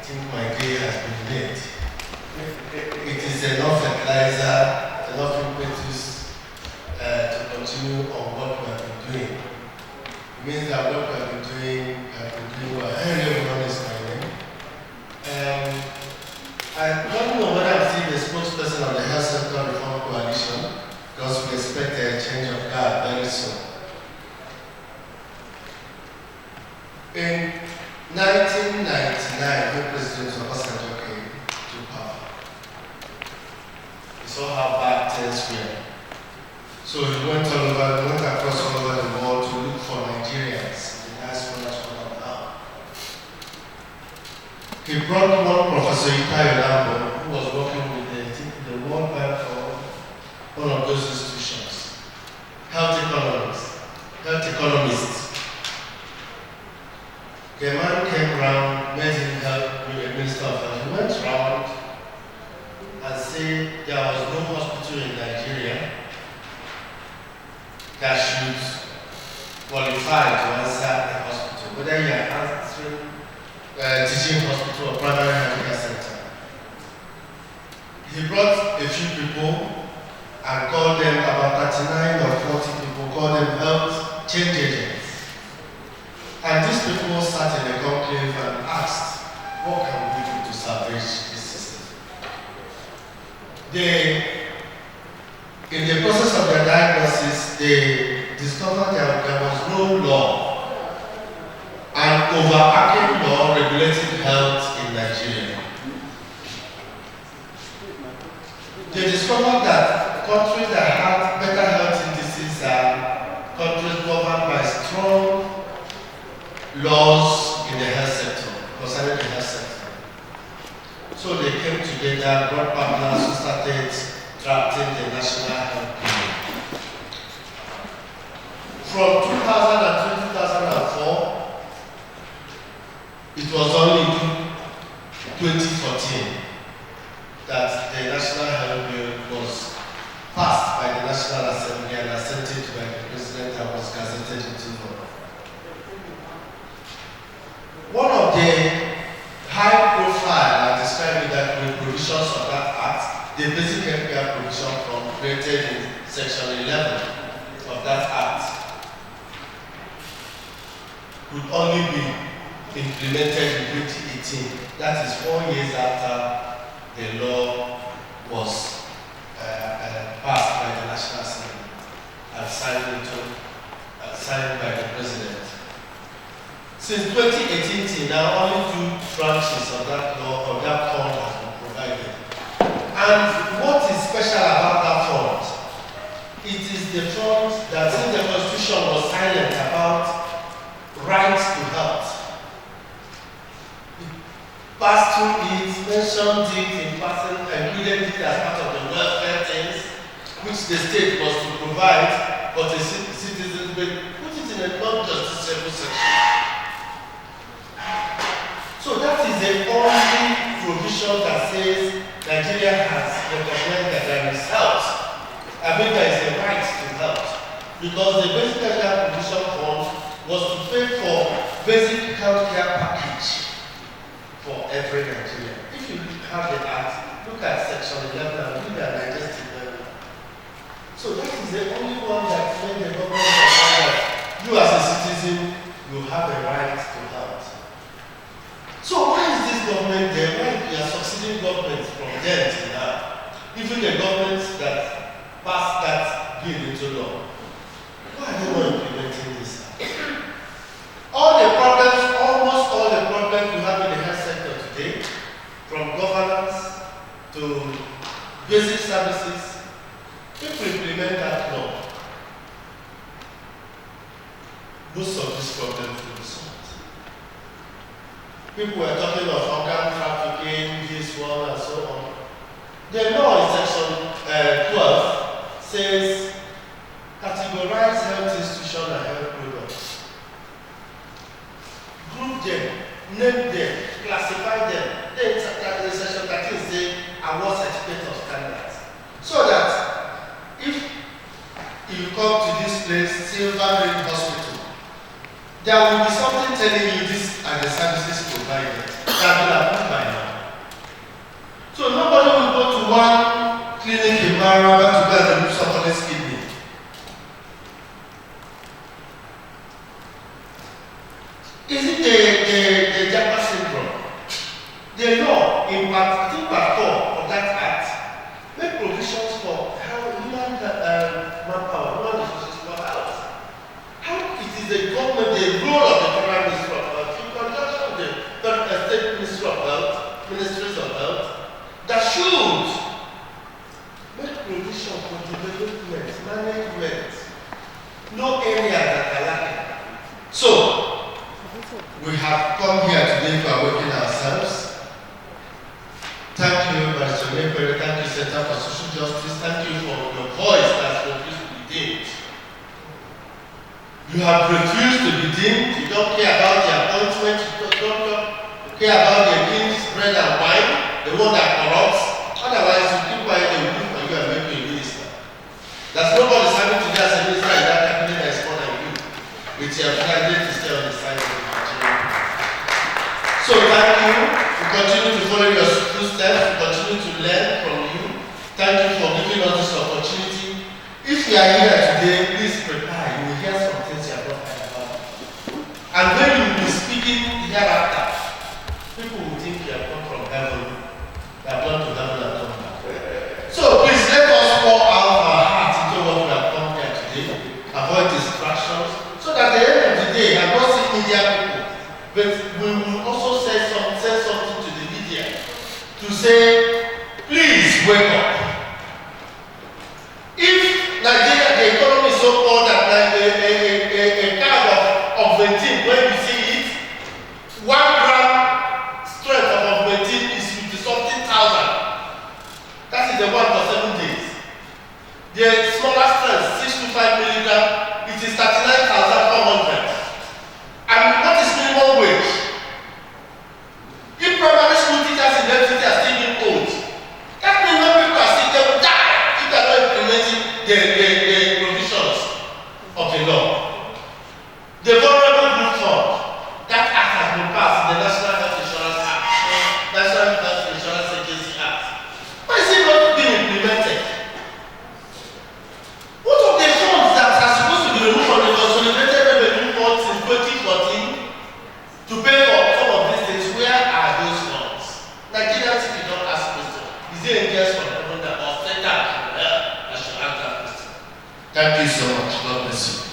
think my day has been made. It is enough fertilizer, enough impetus to continue on what we have been doing. It means that what we have been doing well. Henry everyone is my name. I don't know whether I'm still the spokesperson of the Health Sector Reform Coalition, because we expect a change of guard very soon. In 1999, when President Obasanjo came to power, he saw how bad things were. So he went across all over the world to look for Nigerians in the diaspora to come out. He brought one Professor Itayo Lambo, who was working with the World Bank for one of those institutions, health economists. The man came around, met him help with the Minister of Health. He went around and said there was no hospital in Nigeria that should qualify to answer a hospital, whether you are answering teaching hospital or primary healthcare center. He brought a few people and called them, about 39 or 40 people, called them health change agents. And these people sat in a conclave and asked, what can we do to salvage this system? In the process of their diagnosis, they discovered that there was no law, an overarching law regulating health in Nigeria. They discovered that countries that have better health indices are countries governed by strong laws in the health sector, concerning the health sector. So they came together, brought partners who started drafting the National Health Plan. From 2000 to 2004, it was only in 2014 that the National Health Bill was passed by the National Assembly and assented by the President and was gazetted into law. One of the high profile and describing that with provisions of that act, the basic healthcare provision created in section 11 of that act, could only be implemented in 2018. That is 4 years after the law was passed by the National Assembly and signed by the President. Since 2018 till now, only 2 branches of that law, of that fund has been provided. And what is special about that fund? It is the fund that, since the Constitution was silent about rights to health, it passed through it, mentioned it in passing, included it as part of the welfare things, which the state was to provide, but the citizens put it in a non-justiciable section. So that is the only provision that says Nigeria has recognized that there is health. I mean, there is a right to health. Because the basic healthcare provision fund was to pay for basic healthcare package for every Nigerian. If you have the act, look at section 11 and look at Nigeria's level. So that is the only one that made the government understand that you as a citizen, you have a right to health. So why is this government there? Why we are succeeding governments from then to now? Even the governments that passed that bill into law. Why are they not implementing this? Almost all the problems we have in the health sector today, from governance to basic services, if we implement that law, most of these problems will be solved. People were talking of organ trafficking, this one and so on. The law in section 12 says categorize health institutions and health products. Group them, name them, classify them. Then section 13 says award certificate of standards. So that if you come to this place, Silver Grade Hospital, there will be something telling you these are the services provided that will approved by Maraba to go and remove somebody's kidney. Is it the Japa syndrome? The law, in part, I think part 4 of that act, make provisions for how human manpower, human resources for health. How it is the government, the role of the federal ministry of health, in conjunction with the state ministry of health, ministries of health, that should make provision for development, management, no area that are lacking. So, we have come here today to awaken ourselves. Thank you, Mr. Nepere. Thank you, Center for Social Justice. Thank you for your voice that's refused to be dimmed. You have refused to be dimmed. You don't care about the appointment. You don't care about the king's bread and wine, the one that corrupts. Otherwise, you keep quiet, they will do for you and make you a minister. There's nobody serving today as a minister in that cabinet that is more than you, with your candidate to stay on the side of the Nigeria. So thank you. We continue to follow your footsteps. We continue to learn from you. Thank you for giving us this opportunity. If you are here today, please prepare. You will hear some things you have not heard about. And when you will be speaking hereafter, people will think you have come from heaven. You have gone to heaven and come back. So please let us pour out our hearts into what we have come here today. Avoid distractions. So that at the end of the day, I'm not saying media people, but we will also say something to the media to say, please wake up. If Nigeria, the economy is so poor that like a card of Ventin, when you see it, 1 gram strength of Ventin is 50 something thousand. That is the one for 7 days. The smaller strength, 625 milligram, it is 39,400. And what is minimum wage? If primary school teachers in the city are still being old, that means when people are still, they will die if they are not implementing the provisions of the law. The Vulnerable Group Fund, that act has been passed in the National Health Insurance Act, National Health Insurance Agency Act. Why is it not being implemented? What of the funds that are supposed to be removed from the consolidated revenue funds in 2014 to pay for some of these things? Where are those funds? Nigerians, if you don't ask questions, is there angels from heaven that or Satan that should answer that question? Thank you so much. God bless you.